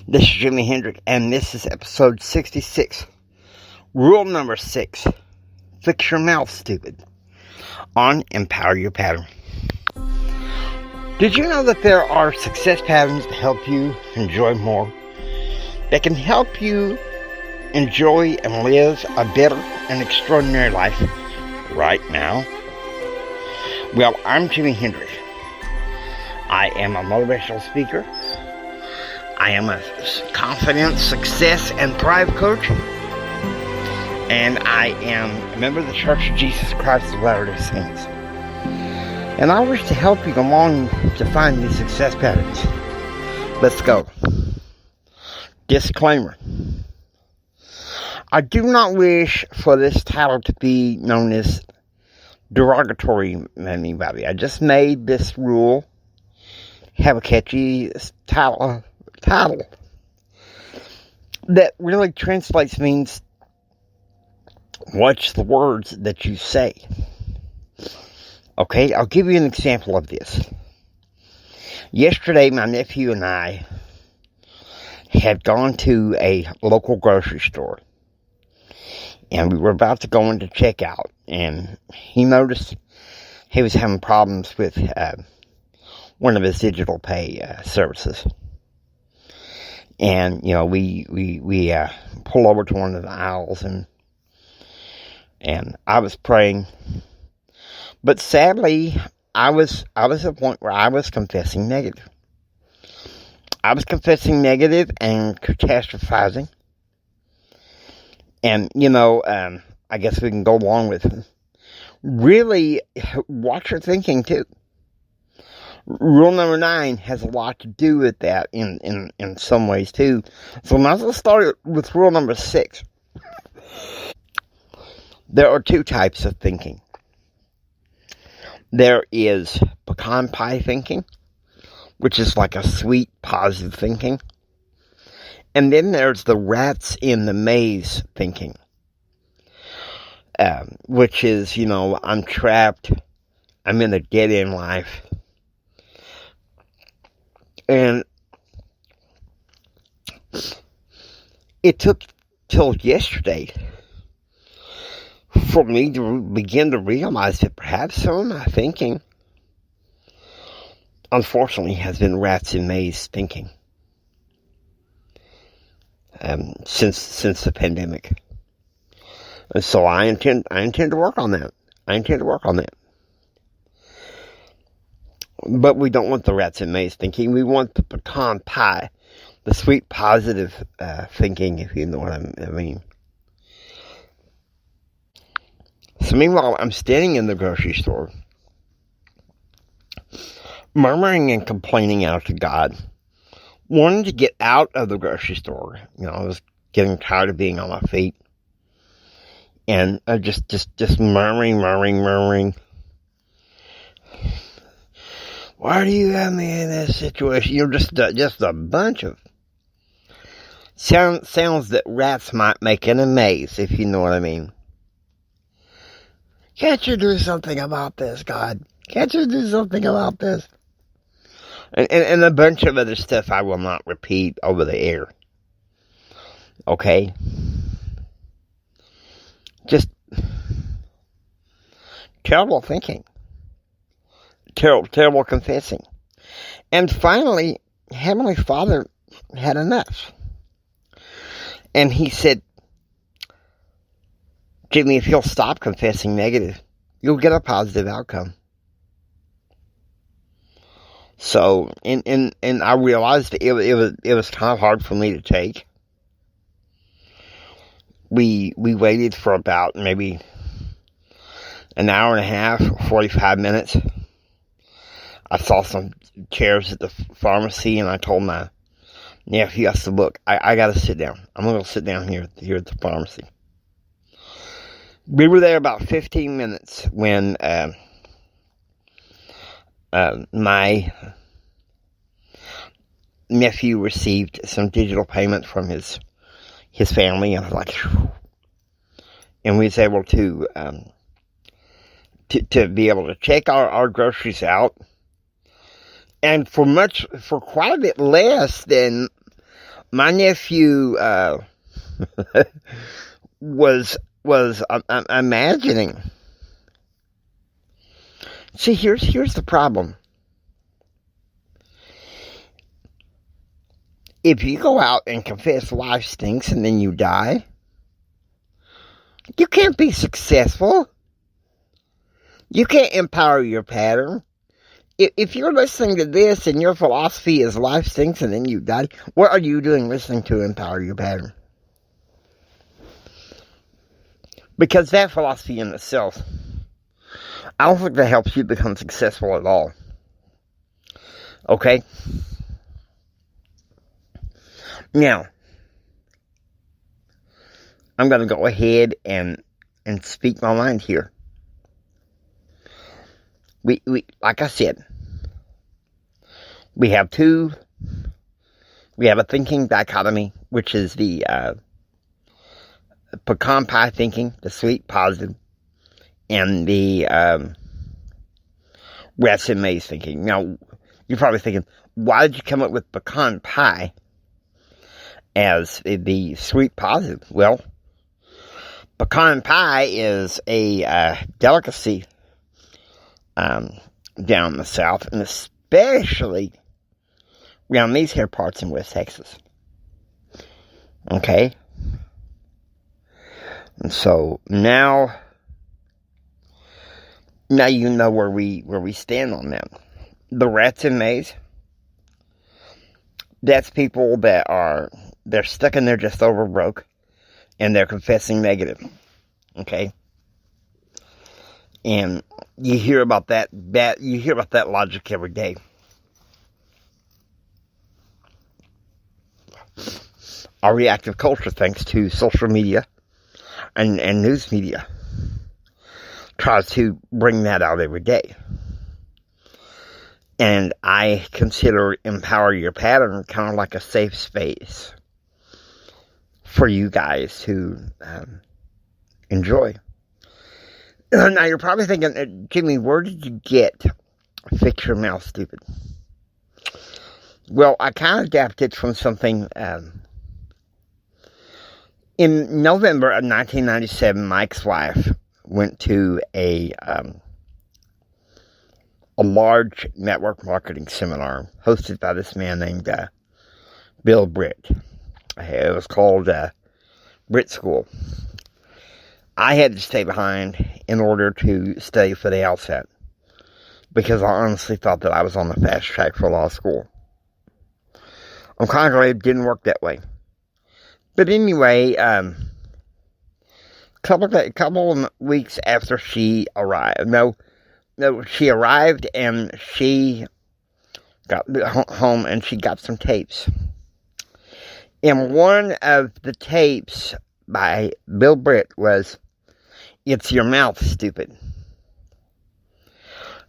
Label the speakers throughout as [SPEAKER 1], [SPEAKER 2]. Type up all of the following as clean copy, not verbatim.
[SPEAKER 1] This is Jimi Hendrix, and this is episode 66. Rule number 6. Fix your mouth, stupid. On Empower Your Pattern. Did you know that there are success patterns that help you enjoy more? That can help you enjoy and live a better and extraordinary life right now? Well, I'm Jimi Hendrix. I am a motivational speaker. I am a confidence, success, and thrive coach. And I am a member of the Church of Jesus Christ of Latter-day Saints. And I wish to help you along to find these success patterns. Let's go. Disclaimer. I do not wish for this title to be known as derogatory to anybody. I just made this rule have a catchy title that really translates means watch the words that you say. Okay, I'll give you an example of this. Yesterday, my nephew and I had gone to a local grocery store, and we were about to go into checkout, and he noticed he was having problems with one of his digital pay services. And, you know, we pull over to one of the aisles, and I was praying. But sadly, I was at a point where I was confessing negative. I was confessing negative and catastrophizing. And, you know, I guess we can go along with it. Really, watch your thinking, too. Rule number 9 has a lot to do with that in some ways too. So might as well start with rule number 6. There are 2 types of thinking. There is pecan pie thinking, which is like a sweet, positive thinking. And then there's the rats in the maze thinking, which is, you know, I'm trapped, I'm in a dead-end life. And it took till yesterday for me to begin to realize that perhaps some of my thinking, unfortunately, has been rats in maze thinking since the pandemic. And so I intend to work on that. But we don't want the rats and maze thinking. We want the pecan pie, the sweet, positive thinking, if you know what I mean. So meanwhile, I'm standing in the grocery store, murmuring and complaining out to God, wanting to get out of the grocery store. You know, I was getting tired of being on my feet, and just murmuring. Why do you have me in this situation? You're just a bunch of sounds that rats might make in a maze, if you know what I mean. Can't you do something about this, God? Can't you do something about this? And a bunch of other stuff I will not repeat over the air. Okay? Just terrible thinking. Terrible confessing. And finally, Heavenly Father had enough. And he said, Jimmy, if you'll stop confessing negative, you'll get a positive outcome. So, and I realized it was kind of hard for me to take. We waited for about maybe an hour and a half, 45 minutes. I saw some chairs at the pharmacy, and I told my nephew, I said, look, I got to sit down. I'm going to sit down here at the pharmacy. We were there about 15 minutes when my nephew received some digital payment from his family, and I was like, whew. And we was able to be able to check our groceries out. And for quite a bit less than My nephew was imagining. See, here's the problem. If you go out and confess life stinks and then you die, you can't be successful. You can't empower your pattern. If you're listening to this and your philosophy is life stinks and then you die, what are you doing listening to empower your pattern? Because that philosophy in itself, I don't think that helps you become successful at all. Okay? Now, I'm going to go ahead and speak my mind here. We like I said, we have a thinking dichotomy, which is the pecan pie thinking, the sweet positive, and the rats and maize thinking. Now, you're probably thinking, why did you come up with pecan pie as the sweet positive? Well, pecan pie is a delicacy down in the South, and especially around these here parts in West Texas. Okay? And so now you know where we stand on that. The rats and maize, that's people they're stuck in there just over broke, and they're confessing negative. Okay? And you hear about that logic every day. Our reactive culture, thanks to social media and news media, tries to bring that out every day. And I consider Empower Your Pattern kind of like a safe space for you guys to enjoy. Now, you're probably thinking, Jimmy, where did you get Fix Your Mouth Stupid? Well, I kind of adapted from something. In November of 1997, Mike's wife went to a large network marketing seminar hosted by this man named Bill Britt. It was called Britt School. I had to stay behind in order to study for the LSAT, because I honestly thought that I was on the fast track for law school. I'm kind of glad it didn't work that way. But anyway, couple of weeks after she arrived, she arrived and she got home and she got some tapes. And one of the tapes by Bill Britt was, "It's Your Mouth, Stupid."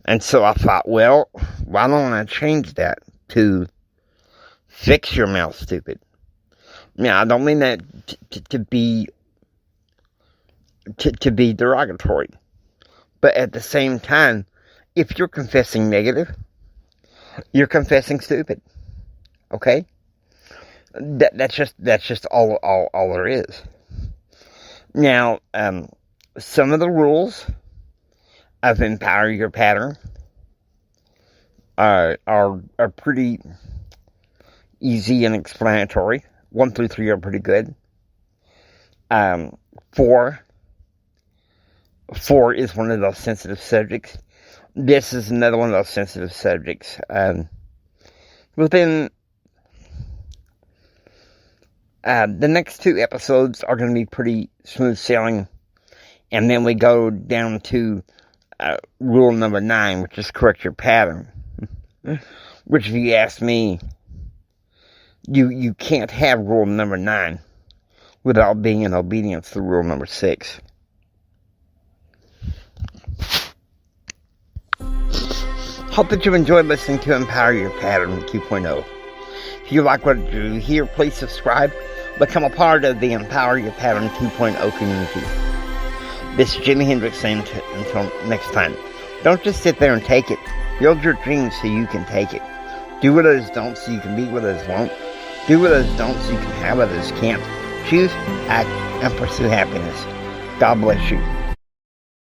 [SPEAKER 1] And so I thought, well, why don't I change that to Fix Your Mouth, Stupid? Now, I don't mean that to be derogatory. But at the same time, if you're confessing negative, you're confessing stupid. Okay? That's just all there is. Now, some of the rules of Empower Your Pattern are pretty easy and explanatory. 1 through 3 are pretty good. 4 is one of those sensitive subjects. This is another one of those sensitive subjects. Within the next 2 episodes are going to be pretty smooth sailing, and then we go down to rule number 9, which is correct your pattern. Which, if you ask me, you can't have rule number 9 without being in obedience to rule number 6. Hope that you enjoyed listening to Empower Your Pattern 2.0. If you like what you hear, please subscribe. Become a part of the Empower Your Pattern 2.0 community. This is Jimi Hendrix saying until next time. Don't just sit there and take it. Build your dreams so you can take it. Do what others don't so you can be what others won't. Do what others don't so you can have what others can't. Choose, act, and pursue happiness. God bless you.